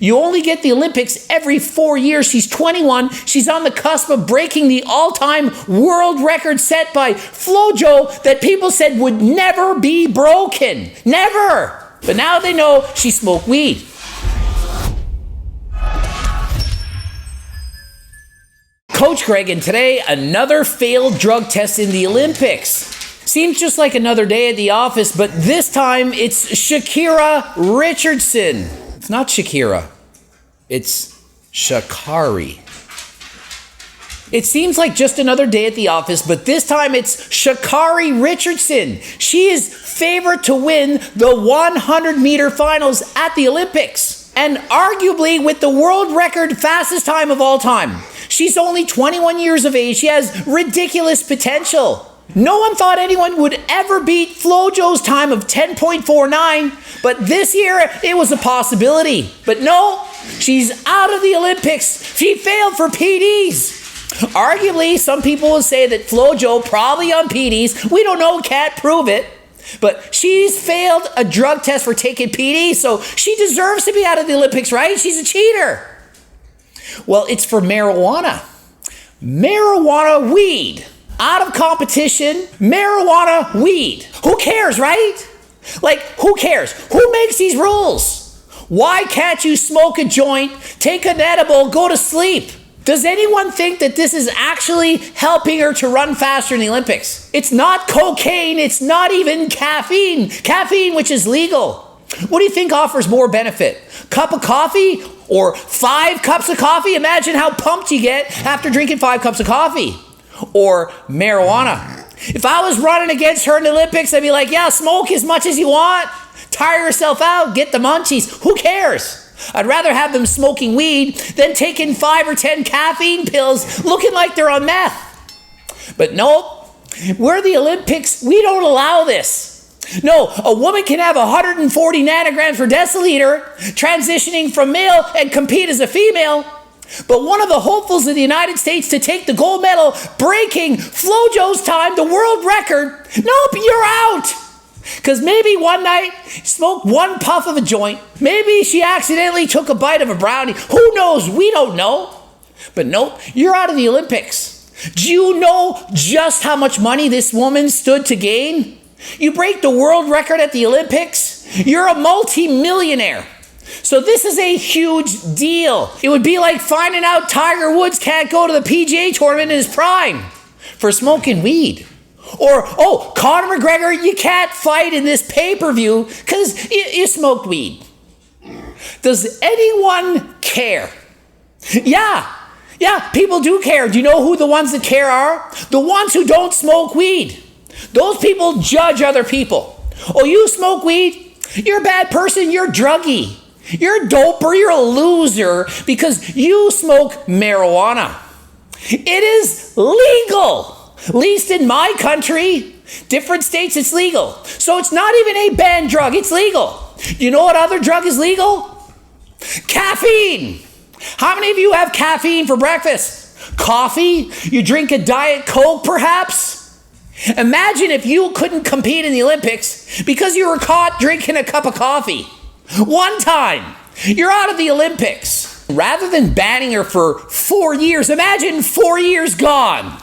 You only get the Olympics every 4 years. She's 21. She's on the cusp of breaking the all-time world record set by FloJo that people said would never be broken. Never. But now they know she smoked weed. Coach Greg, and today another failed drug test in the Olympics. Seems just like another day at the office, but this time it's Richardson. It's not Sha'Carri. It's ShaCarri. It seems like just another day at the office, but this time it's Sha'Carri Richardson. She is favored to win the 100-meter finals at the Olympics, and arguably with the world record fastest time of all time. She's only 21 years of age. She has ridiculous potential. No one thought anyone would ever beat FloJo's time of 10.49, but this year it was a possibility. But no, she's out of the Olympics. She failed for PDs. Arguably, some people will say that FloJo probably on PDs. We don't know, can't prove it. But she's failed a drug test for taking PD, so she deserves to be out of the Olympics, right? She's a cheater. Well, it's for marijuana. Marijuana weed. Out of competition, marijuana weed. Who cares, right? Like, who cares? Who makes these rules? Why can't you smoke a joint, take an edible, go to sleep? Does anyone think that this is actually helping her to run faster in the Olympics? It's not cocaine. It's not even caffeine. Caffeine, which is legal. What do you think offers more benefit? Cup of coffee or 5 cups of coffee? Imagine how pumped you get after drinking 5 cups of coffee. Or marijuana. If I was running against her in the Olympics, I'd be like, yeah, smoke as much as you want. Tire yourself out, get the munchies. Who cares? I'd rather have them smoking weed than taking 5 or 10 caffeine pills looking like they're on meth. But nope, we're the Olympics. We don't allow this. No, a woman can have 140 nanograms per deciliter transitioning from male and compete as a female. But one of the hopefuls of the United States to take the gold medal, breaking FloJo's time, the world record, nope, you're out. Because maybe one night, smoked 1 puff of a joint. Maybe she accidentally took a bite of a brownie. Who knows? We don't know. But nope, you're out of the Olympics. Do you know just how much money this woman stood to gain? You break the world record at the Olympics, you're a multi-millionaire. So this is a huge deal. It would be like finding out Tiger Woods can't go to the PGA tournament in his prime for smoking weed. Or, oh, Conor McGregor, you can't fight in this pay-per-view because you smoked weed. Does anyone care? Yeah, people do care. Do you know who the ones that care are? The ones who don't smoke weed. Those people judge other people. Oh, you smoke weed? You're a bad person. You're druggy. You're a doper, you're a loser because you smoke marijuana. It is legal. At least in my country, different states it's legal. So it's not even a banned drug, it's legal. You know what other drug is legal? Caffeine. How many of you have caffeine for breakfast? Coffee? You drink a Diet Coke perhaps? Imagine if you couldn't compete in the Olympics because you were caught drinking a cup of coffee. One time, you're out of the Olympics. Rather than banning her for 4 years, imagine 4 years gone.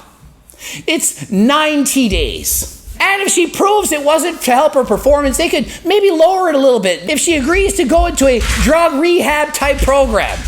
It's 90 days. And if she proves it wasn't to help her performance, they could maybe lower it a little bit if she agrees to go into a drug rehab type program.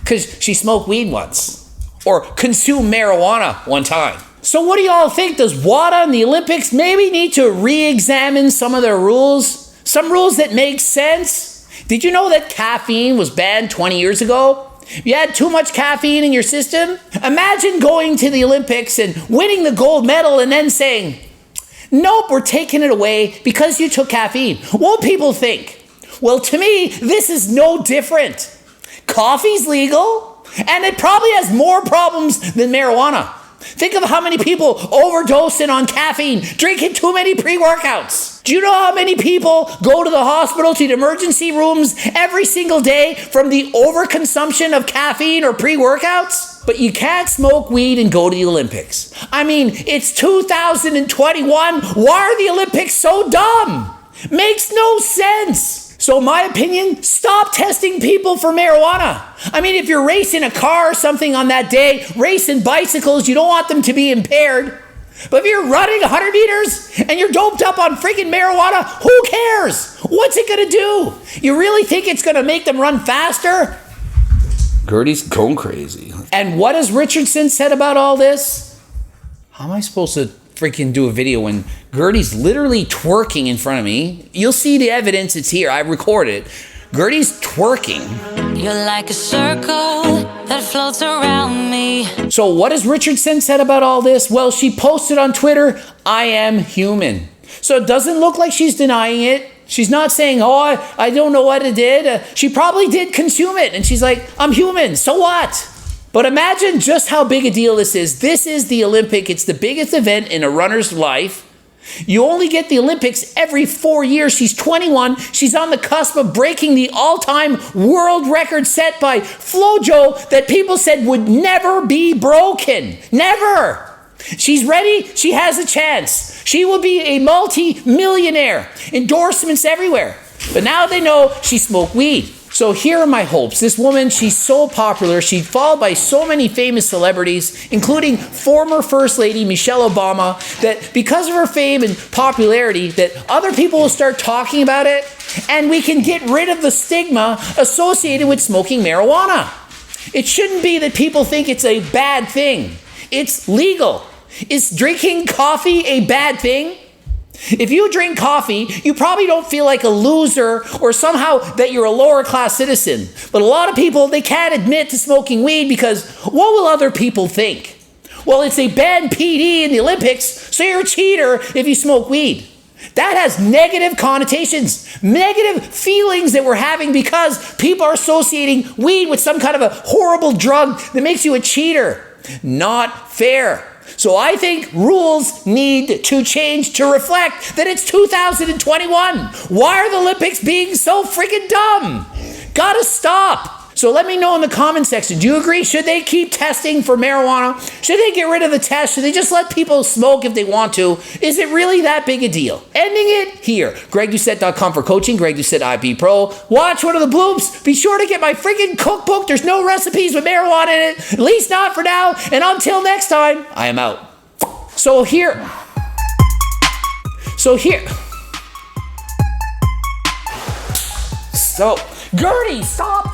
Because she smoked weed once. Or consumed marijuana one time. So what do y'all think? Does WADA and the Olympics maybe need to re-examine some of their rules? Some rules that make sense. Did you know that caffeine was banned 20 years ago? If you had too much caffeine in your system, imagine going to the Olympics and winning the gold medal and then saying, nope, we're taking it away because you took caffeine. What will people think? Well, to me, this is no different. Coffee's legal, and it probably has more problems than marijuana. Think of how many people overdosing on caffeine, drinking too many pre-workouts. Do you know how many people go to the hospital, to the emergency rooms every single day from the overconsumption of caffeine or pre-workouts? But you can't smoke weed and go to the Olympics. I mean, it's 2021. Why are the Olympics so dumb? Makes no sense. So my opinion, stop testing people for marijuana. I mean, if you're racing a car or something on that day, racing bicycles, you don't want them to be impaired. But if you're running 100 meters and you're doped up on freaking marijuana, who cares? What's it gonna do? You really think it's gonna make them run faster? Gertie's going crazy. And what has Richardson said about all this? How am I supposed to freaking do a video when Gertie's literally twerking in front of me? You'll see the evidence, it's here, I recorded it. Gertie's twerking. You're like a circle that floats around me. So what has Richardson said about all this? Well, she posted on Twitter, I am human. So it doesn't look like she's denying it. She's not saying, oh, I don't know what it did. She probably did consume it. And she's like, I'm human, so what? But imagine just how big a deal this is. This is the Olympic. It's the biggest event in a runner's life. You only get the Olympics every 4 years. She's 21. She's on the cusp of breaking the all-time world record set by Flojo that people said would never be broken. Never. She's ready. She has a chance. She will be a multi-millionaire. Endorsements everywhere. But now they know she smoked weed. So here are my hopes. This woman, she's so popular. She's followed by so many famous celebrities, including former First Lady Michelle Obama, that because of her fame and popularity, that other people will start talking about it, and we can get rid of the stigma associated with smoking marijuana. It shouldn't be that people think it's a bad thing. It's legal. Is drinking coffee a bad thing? If you drink coffee, you probably don't feel like a loser or somehow that you're a lower class citizen. But a lot of people, they can't admit to smoking weed because what will other people think? Well, it's a banned PD in the Olympics, so you're a cheater if you smoke weed. That has negative connotations, negative feelings that we're having because people are associating weed with some kind of a horrible drug that makes you a cheater. Not fair. So I think rules need to change to reflect that it's 2021. Why are the Olympics being so freaking dumb? Gotta stop. So let me know in the comment section. Do you agree? Should they keep testing for marijuana? Should they get rid of the test? Should they just let people smoke if they want to? Is it really that big a deal? Ending it here. GregDoucette.com for coaching. Greg Doucette IB Pro. Watch one of the bloops. Be sure to get my freaking cookbook. There's no recipes with marijuana in it. At least not for now. And until next time, I am out. So here. Gertie, stop.